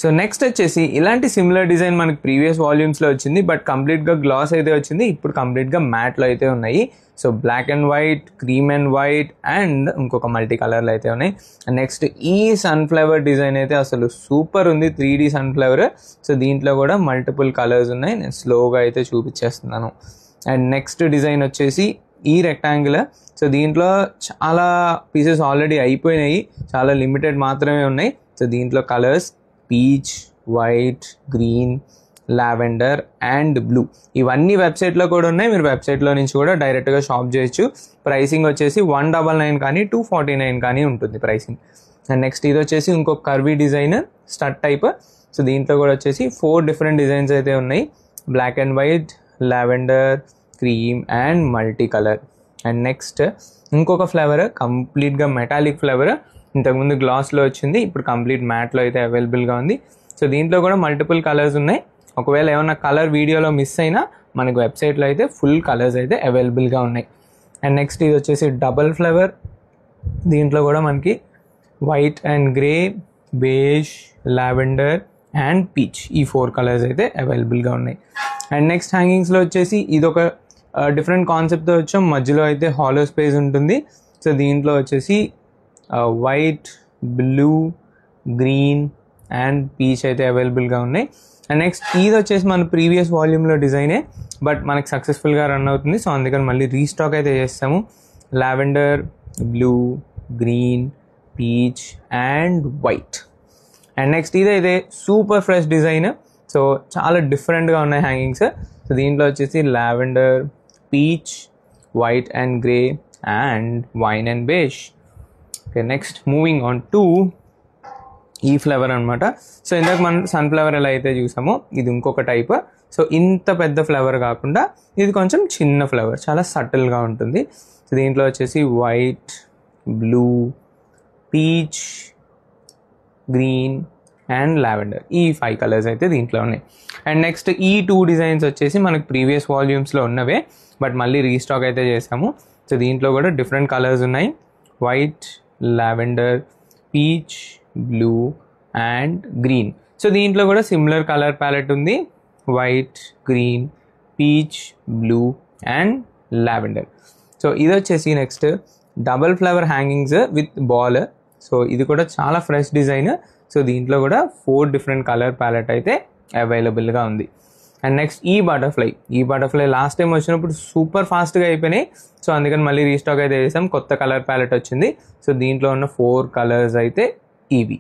So next వచ్చేసి ఇలాంటి similar design మనకి ప్రీవియస్ వాల్యూమ్స్లో వచ్చింది, బట్ కంప్లీట్గా గ్లాస్ అయితే వచ్చింది. ఇప్పుడు కంప్లీట్గా మ్యాట్లో అయితే ఉన్నాయి. So black and white, cream and white and ఇంకొక మల్టీ కలర్లు అయితే ఉన్నాయి. నెక్స్ట్ ఈ సన్ఫ్లవర్ డిజైన్ అయితే అసలు సూపర్ ఉంది, 3D సన్ఫ్లవర్. సో దీంట్లో కూడా మల్టిపుల్ కలర్స్ ఉన్నాయి. నేను స్లోగా అయితే చూపించేస్తున్నాను. అండ్ నెక్స్ట్ డిజైన్ వచ్చేసి ఈ రెక్టాంగులర్. సో దీంట్లో చాలా పీసెస్ ఆల్రెడీ అయిపోయినాయి, చాలా లిమిటెడ్ మాత్రమే ఉన్నాయి. సో దీంట్లో colours peach, white, green, lavender and blue ఇవన్నీ వెబ్సైట్లో కూడా ఉన్నాయి. మీరు వెబ్సైట్లో నుంచి కూడా డైరెక్ట్గా షాప్ చేయొచ్చు. ప్రైసింగ్ వచ్చేసి 199 కానీ 249 కానీ ఉంటుంది ప్రైసింగ్. అండ్ నెక్స్ట్ ఇది వచ్చేసి ఇంకొక curvy design stud type. So దీంట్లో కూడా వచ్చేసి 4 డిఫరెంట్ డిజైన్స్ అయితే ఉన్నాయి. Black and white, lavender, cream and multi colour. And next ఇంకొక ఫ్లేవర్ కంప్లీట్గా మెటాలిక్ ఫ్లేవర్. ఇంతకుముందు గ్లాస్లో వచ్చింది, ఇప్పుడు కంప్లీట్ మ్యాట్లో అయితే అవైలబుల్గా ఉంది. సో దీంట్లో కూడా మల్టిపుల్ కలర్స్ ఉన్నాయి. ఒకవేళ ఏమన్నా కలర్ వీడియోలో మిస్ అయినా మనకు వెబ్సైట్లో అయితే ఫుల్ కలర్స్ అయితే అవైలబుల్గా ఉన్నాయి. అండ్ నెక్స్ట్ ఇది వచ్చేసి డబల్ ఫ్లేవర్. దీంట్లో కూడా మనకి white and grey, beige, lavender and peach ఈ 4 కలర్స్ అయితే అవైలబుల్గా ఉన్నాయి. అండ్ నెక్స్ట్ హ్యాంగింగ్స్లో వచ్చేసి ఇది ఒక డిఫరెంట్ కాన్సెప్ట్తో వచ్చాం. మధ్యలో అయితే హాలో స్పేస్ ఉంటుంది. సో దీంట్లో వచ్చేసి white, blue, green and peach అయితే అవైలబుల్గా ఉన్నాయి. అండ్ నెక్స్ట్ ఇది వచ్చేసి మన ప్రీవియస్ వాల్యూమ్లో డిజైనే, బట్ మనకి సక్సెస్ఫుల్గా రన్ అవుతుంది. సో అందుకని మళ్ళీ రీస్టాక్ అయితే చేస్తాము. Lavender, blue, green, peach and white. And next ఇదైతే సూపర్ ఫ్రెష్ డిజైన్. సో చాలా డిఫరెంట్గా ఉన్నాయి హ్యాంగింగ్స్. సో దీంట్లో వచ్చేసి lavender, peach, white and grey and wine and beige. Okay, next moving on to ఈ ఫ్లేవర్ అనమాట. సో ఇందాక మనం సన్ఫ్లవర్ ఎలా అయితే చూసామో ఇది ఇంకొక టైప్. సో ఇంత పెద్ద ఫ్లేవర్ కాకుండా ఇది కొంచెం చిన్న ఫ్లేవర్, చాలా సటిల్గా ఉంటుంది. సో దీంట్లో వచ్చేసి white, blue, peach, green and lavender ఈ 5 కలర్స్ అయితే దీంట్లో ఉన్నాయి. అండ్ నెక్స్ట్ ఈ 2 డిజైన్స్ వచ్చేసి మనకు ప్రీవియస్ వాల్యూమ్స్లో ఉన్నవే, బట్ మళ్ళీ రీస్టాక్ అయితే చేసాము. సో దీంట్లో కూడా డిఫరెంట్ కలర్స్ ఉన్నాయి. White, lavender, peach, blue and green. So దీంట్లో కూడా సిమిలర్ కలర్ ప్యాలెట్ ఉంది. White, green, peach, blue and lavender. So ఇది వచ్చేసి next double flower hangings with ball. So ఇది కూడా చాలా ఫ్రెష్ డిజైన్. సో దీంట్లో కూడా 4 డిఫరెంట్ కలర్ ప్యాలెట్ అయితే అవైలబుల్గా ఉంది. అండ్ నెక్స్ట్ ఈ బటర్ఫ్లై లాస్ట్ టైం వచ్చినప్పుడు సూపర్ ఫాస్ట్గా అయిపోయినాయి. సో అందుకని మళ్ళీ రీస్టాక్ అయితే చేసాం, కొత్త కలర్ ప్యాలెట్ వచ్చింది. సో దీంట్లో ఉన్న 4 కలర్స్ అయితే ఇవి.